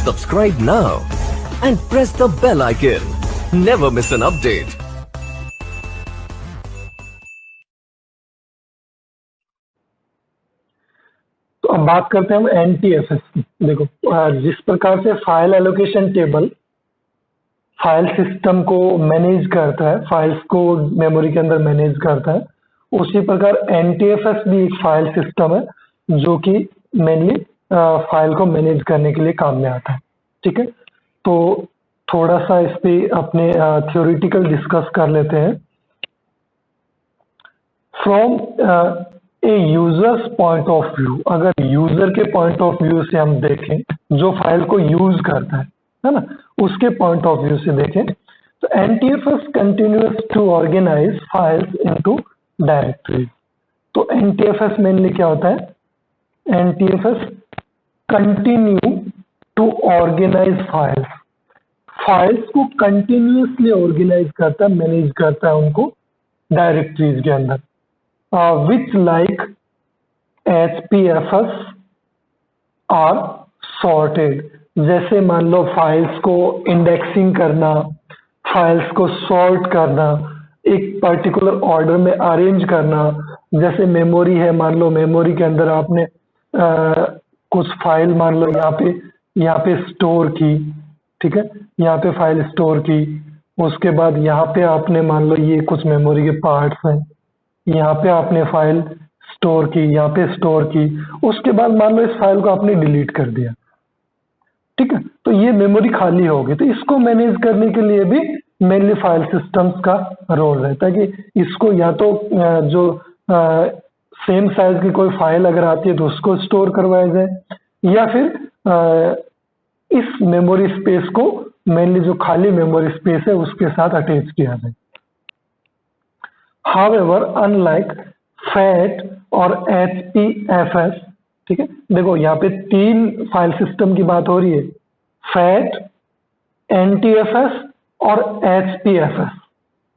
Subscribe now and press the bell icon. Never miss an update. तो अब बात करते हैं हम एनटीएफएस की। देखो, जिस प्रकार से file allocation table file system को मैनेज करता है, फाइल्स को मेमोरी के अंदर मैनेज करता है, उसी प्रकार एनटीएफएस भी एक फाइल सिस्टम है जो कि मेनली फाइल को मैनेज करने के लिए काम में आता है। ठीक है, तो थोड़ा सा इस पे अपने थ्योरेटिकल डिस्कस कर लेते हैं। From A users point of view, अगर यूजर के पॉइंट ऑफ व्यू से हम देखें, जो फाइल को यूज करता है ना, उसके पॉइंट ऑफ व्यू से देखें, तो NTFS continues to organise files into directories. तो एनटीएफएस मेनली क्या होता है? NTFS continue to organise files, files को कंटिन्यूसली ऑर्गेनाइज करता है, मैनेज करता है उनको डायरेक्टरीज के अंदर, which like HPFS are sorted। जैसे मान लो फाइल्स को इंडेक्सिंग करना, फाइल्स को सॉर्ट करना, एक पर्टिकुलर ऑर्डर में अरेंज करना। जैसे मेमोरी है, मान लो मेमोरी के अंदर आपने कुछ फाइल मान लो यहाँ पे स्टोर की, ठीक है, यहाँ पे फाइल स्टोर की, उसके बाद यहाँ पे आपने मान लो ये कुछ मेमोरी के पार्ट्स हैं, यहाँ पे आपने फाइल स्टोर की, यहाँ पे स्टोर की, उसके बाद मान लो इस फाइल को आपने डिलीट कर दिया। ठीक है, तो ये मेमोरी खाली होगी। तो इसको मैनेज करने के लिए भी मेनली फाइल सिस्टम्स का रोल रहता है कि इसको या तो जो सेम साइज की कोई फाइल अगर आती है तो उसको स्टोर करवाया जाए, या फिर इस मेमोरी स्पेस को मेनली जो खाली मेमोरी स्पेस है उसके साथ अटैच किया जाए। However, unlike FAT और HPFS, ठीक है, देखो यहाँ पे तीन फाइल सिस्टम की बात हो रही है, FAT, NTFS और HPFS,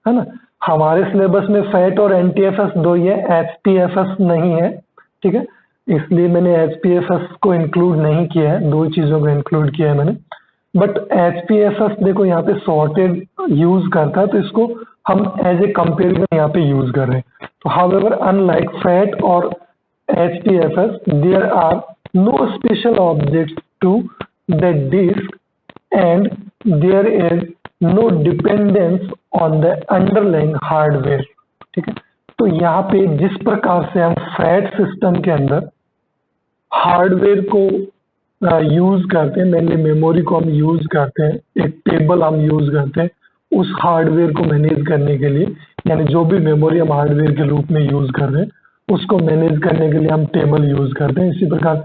है ना। हमारे सिलेबस में FAT और NTFS दो ही है, HPFS नहीं है। ठीक है, इसलिए मैंने HPFS को इंक्लूड नहीं किया है, दो चीजों को इंक्लूड किया है मैंने। बट HPFS देखो यहाँ पे सॉर्टेड यूज करता है, तो इसको हम एज ए कंपेरिजन यहाँ पे यूज कर रहे हैं। तो हाउएवर अनलाइक फैट और HPFS, there are no special objects to the disk and there is no dependence on the underlying hardware. ठीक है, तो यहाँ पे जिस प्रकार से हम फैट सिस्टम के अंदर हार्डवेयर को यूज करते हैं, मेनली मेमोरी को हम यूज करते हैं, एक टेबल हम यूज करते हैं उस हार्डवेयर को मैनेज करने के लिए, यानी जो भी मेमोरी हम हार्डवेयर के रूप में यूज कर रहे हैं उसको मैनेज करने के लिए हम टेबल यूज करते हैं। इसी प्रकार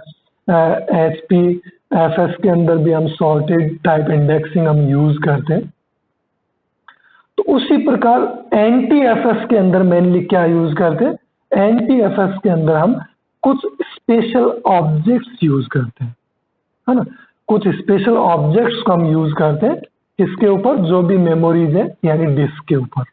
HPFS के अंदर भी हम सॉर्टेड टाइप इंडेक्सिंग हम यूज करते हैं। तो उसी प्रकार NTFS के अंदर मेनली क्या यूज करते हैं? NTFS के अंदर हम कुछ स्पेशल ऑब्जेक्ट्स यूज करते हैं, है ना। कुछ स्पेशल ऑब्जेक्ट्स को हम यूज करते हैं इसके ऊपर, जो भी मेमोरीज है यानी डिस्क के ऊपर।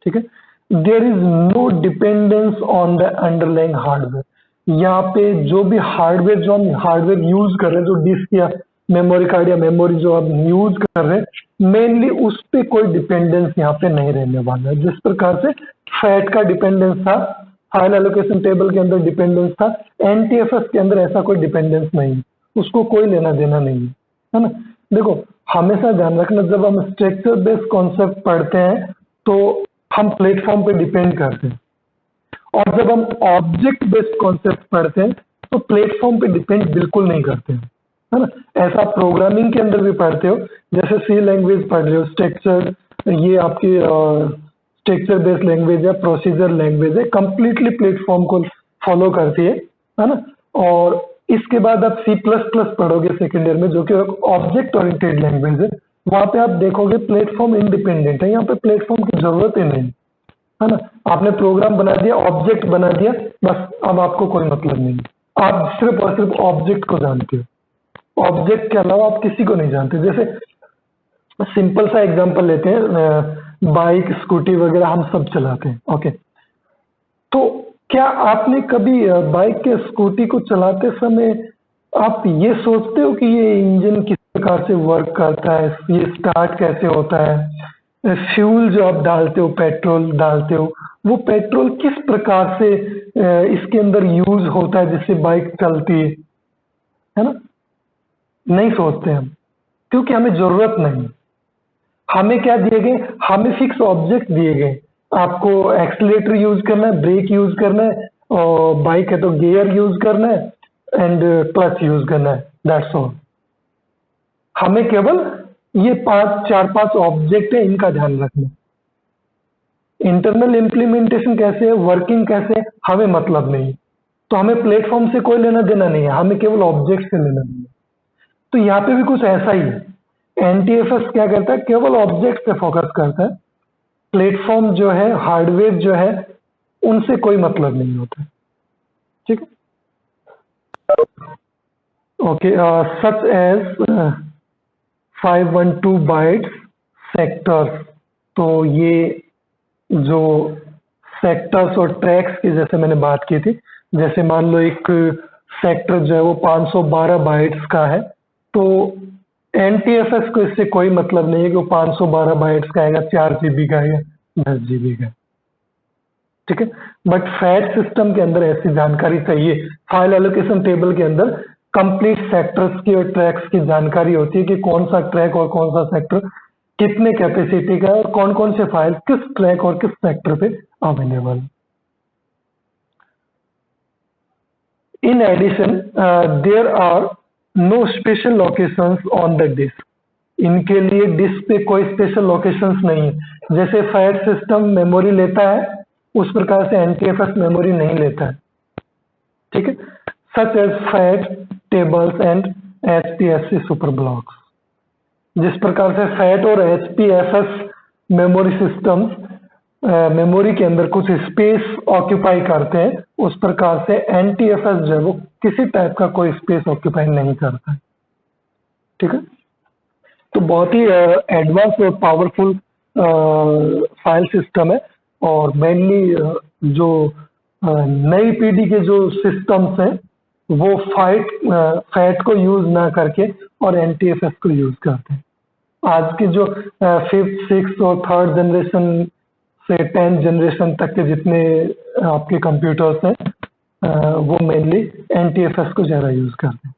ठीक है, there is no dependence on the underlying hardware. यहाँ पे जो भी हार्डवेयर, जो हम हार्डवेयर यूज कर रहे हैं, जो डिस्क या मेमोरी कार्ड या मेमोरी जो हम यूज कर रहे हैं, मेनली उस पे कोई डिपेंडेंस यहाँ पे नहीं रहने वाला है। जिस प्रकार से फैट का डिपेंडेंस था, फाइल एलोकेशन टेबल के अंदर डिपेंडेंस था, NTFS के अंदर ऐसा कोई डिपेंडेंस नहीं है, उसको कोई लेना देना नहीं है ना। देखो, हमेशा ध्यान रखना, जब हम स्ट्रक्चर बेस्ड कॉन्सेप्ट पढ़ते हैं तो हम प्लेटफॉर्म पे डिपेंड करते हैं, और जब हम ऑब्जेक्ट बेस्ड कॉन्सेप्ट पढ़ते हैं तो प्लेटफॉर्म पे डिपेंड बिल्कुल नहीं करते हैं, है ना। ऐसा प्रोग्रामिंग के अंदर भी पढ़ते हो, जैसे C लैंग्वेज पढ़ रहे हो, स्ट्रक्चर, ये आपकी स्ट्रक्चर बेस्ड लैंग्वेज है, प्रोसीजर लैंग्वेज है, कंप्लीटली प्लेटफॉर्म को फॉलो करती है ना। और इसके बाद आप C++ पढ़ोगे सेकेंड ईयर में, जो कि ऑब्जेक्ट ओरिएंटेड लैंग्वेज है, वहां पे आप देखोगे प्लेटफॉर्म इंडिपेंडेंट है, यहाँ पे प्लेटफॉर्म की जरूरत ही नहीं, है ना। आपने प्रोग्राम बना दिया, ऑब्जेक्ट बना दिया, बस अब आपको कोई मतलब नहीं, आप सिर्फ और सिर्फ ऑब्जेक्ट को जानते हो, ऑब्जेक्ट के अलावा आप किसी को नहीं जानते। जैसे सिंपल सा एग्जांपल लेते हैं, बाइक, स्कूटी वगैरह हम सब चलाते हैं, ओके। तो क्या आपने कभी बाइक के स्कूटी को चलाते समय आप ये सोचते हो कि ये इंजन किस प्रकार से वर्क करता है, ये स्टार्ट कैसे होता है, फ्यूल जो आप डालते हो, पेट्रोल डालते हो, वो पेट्रोल किस प्रकार से इसके अंदर यूज होता है जिससे बाइक चलती है ना? नहीं सोचते हम, क्योंकि हमें जरूरत नहीं। हमें क्या दिए गए? हमें फिक्स ऑब्जेक्ट दिए गए, आपको एक्सीलेटर यूज करना है, ब्रेक यूज करना है, और बाइक है तो गियर यूज करना है एंड क्लच यूज करना है, दैट्स ऑल। हमें केवल ये चार पांच ऑब्जेक्ट है, इनका ध्यान रखना। इंटरनल इम्प्लीमेंटेशन कैसे है, वर्किंग कैसे है, हमें मतलब नहीं। तो हमें प्लेटफॉर्म से कोई लेना देना नहीं है, हमें केवल ऑब्जेक्ट से लेना देना है। तो यहाँ पे भी कुछ ऐसा ही है। एनटीएफएस क्या करता है? केवल ऑब्जेक्ट पे फोकस करता है। प्लेटफॉर्म जो है, हार्डवेयर जो है, उनसे कोई मतलब नहीं होता। ठीक है, okay. Such as 512 bytes sectors. तो ये जो सेक्टर्स और ट्रैक्स की जैसे मैंने बात की थी, जैसे मान लो एक सेक्टर जो है वो 512 बाइट्स का है, तो एनटीएफएस को इससे कोई मतलब नहीं है कि वो 512 बाइट्स का आएगा, 4 जीबी का आएगा, 10 जीबी का। ठीक है, बट फैट सिस्टम के अंदर ऐसी जानकारी चाहिए। फाइल एलोकेशन टेबल के अंदर कंप्लीट सेक्टर्स की और ट्रैक्स की जानकारी होती है कि कौन सा ट्रैक और कौन सा सेक्टर कितने कैपेसिटी का है और कौन कौन से फाइल किस ट्रैक और किस सेक्टर पे available. In addition there are no special locations on the disk. इनके लिए डिस्क पे कोई स्पेशल लोकेशंस नहीं है। जैसे फैट सिस्टम मेमोरी लेता है, उस प्रकार से एनटीएफएस मेमोरी नहीं लेता है। ठीक है, such as FAT tables and HPFS super blocks. जिस प्रकार से फैट और एचपीएसएस मेमोरी सिस्टम्स मेमोरी के अंदर कुछ स्पेस ऑक्यूपाई करते हैं, उस प्रकार से एनटीएफएस जो है वो किसी टाइप का कोई स्पेस ऑक्यूपाई नहीं करता है। ठीक है, तो बहुत ही एडवांस और पावरफुल फाइल सिस्टम है। और मेनली जो नई पीढ़ी के जो सिस्टम्स हैं वो फैट को यूज ना करके और एनटीएफएस को यूज करते हैं। आज के जो 5th 6th और 3rd जनरेशन से 10th जनरेशन तक के जितने आपके कंप्यूटर्स हैं वो मेनली एनटीएफएस को ज़्यादा यूज करते हैं।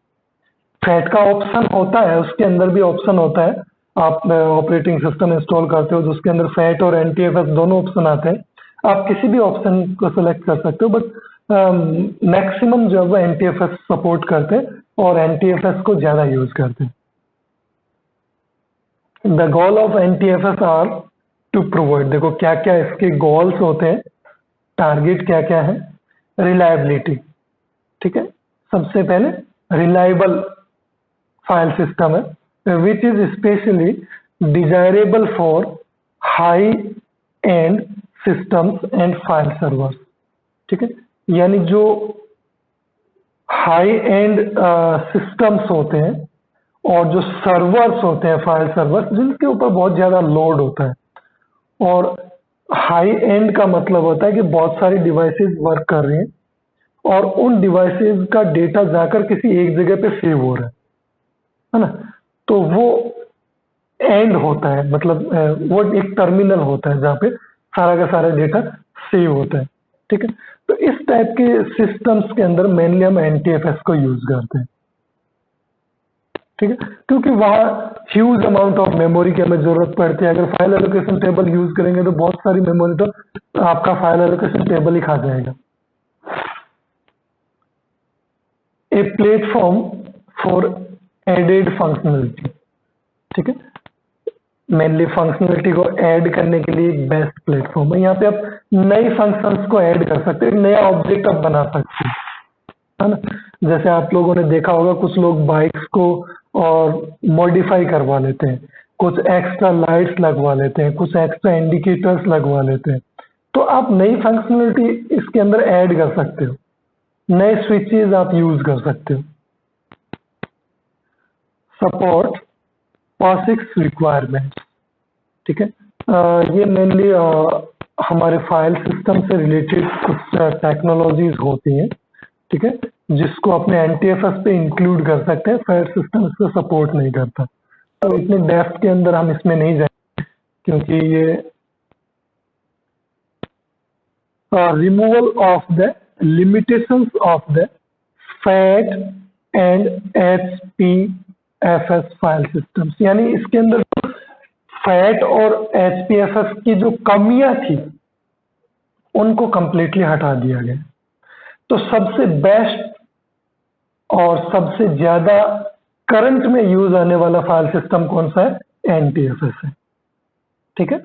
फैट का ऑप्शन होता है, उसके अंदर भी ऑप्शन होता है। आप ऑपरेटिंग सिस्टम इंस्टॉल करते हो जिसके अंदर फैट और एनटीएफएस दोनों ऑप्शन आते हैं, आप किसी भी ऑप्शन को सिलेक्ट कर सकते हो, बट मैक्सिमम जो है वो एनटीएफएस सपोर्ट करते हैं और एनटीएफएस को ज़्यादा यूज करते हैं। The goal of NTFS are to provide, देखो क्या क्या इसके गोल्स होते हैं, टारगेट क्या क्या है। रिलायबिलिटी, ठीक है, सबसे पहले रिलायबल फाइल सिस्टम है which is specially desirable for high and systems and file servers. ठीक है, यानी जो हाई एंड सिस्टम्स होते हैं और जो सर्वर्स होते हैं, फाइल सर्वर्स, जिनके ऊपर बहुत ज्यादा लोड होता है। और हाई एंड का मतलब होता है कि बहुत सारी डिवाइसेस वर्क कर रही हैं और उन डिवाइसेस का डेटा जाकर किसी एक जगह पे सेव हो रहा है ना। तो वो एंड होता है, मतलब वो एक टर्मिनल होता है जहाँ पे सारा का सारा डेटा सेव होता है। ठीक है, तो इस टाइप के सिस्टम्स के अंदर मेनली हम एनटीएफएस को यूज करते हैं। ठीक है, क्योंकि वहाँ ह्यूज अमाउंट ऑफ मेमोरी की हमें जरूरत पड़ती है। अगर फाइल एलोकेशन टेबल यूज करेंगे तो बहुत सारी मेमोरी तो आपका फाइल एलोकेशन टेबल ही खा जाएगा। A platform for added functionality, ठीक है, मेनली फंक्शनलिटी को ऐड करने के लिए एक बेस्ट प्लेटफॉर्म है। यहाँ पे आप नई फंक्शंस को ऐड कर सकते हैं, नया ऑब्जेक्ट आप बना सकते हैं, है ना। जैसे आप लोगों ने देखा होगा कुछ लोग बाइक्स को और मॉडिफाई करवा लेते हैं, कुछ एक्स्ट्रा लाइट्स लगवा लेते हैं, कुछ एक्स्ट्रा इंडिकेटर्स लगवा लेते हैं। तो आप नई फंक्शनलिटी इसके अंदर ऐड कर सकते हो, नए स्विचेस आप यूज कर सकते हो। सपोर्ट POSIX रिक्वायरमेंट्स, ठीक है, ये मेनली हमारे फाइल सिस्टम से रिलेटेड कुछ टेक्नोलॉजीज होती हैं, ठीक है, जिसको अपने एनटीएफएस पे इंक्लूड कर सकते हैं। फाइल सिस्टम इसको सपोर्ट नहीं करता। तो इतने डेप्थ के अंदर हम इसमें नहीं जाएंगे क्योंकि ये removal of the limitations of the FAT and HPFS file systems, यानी इसके अंदर फैट और HPFS की जो कमियां थी उनको कंप्लीटली हटा दिया गया। तो सबसे बेस्ट और सबसे ज्यादा करंट में यूज आने वाला फाइल सिस्टम कौन सा है? NTFS है। ठीक है।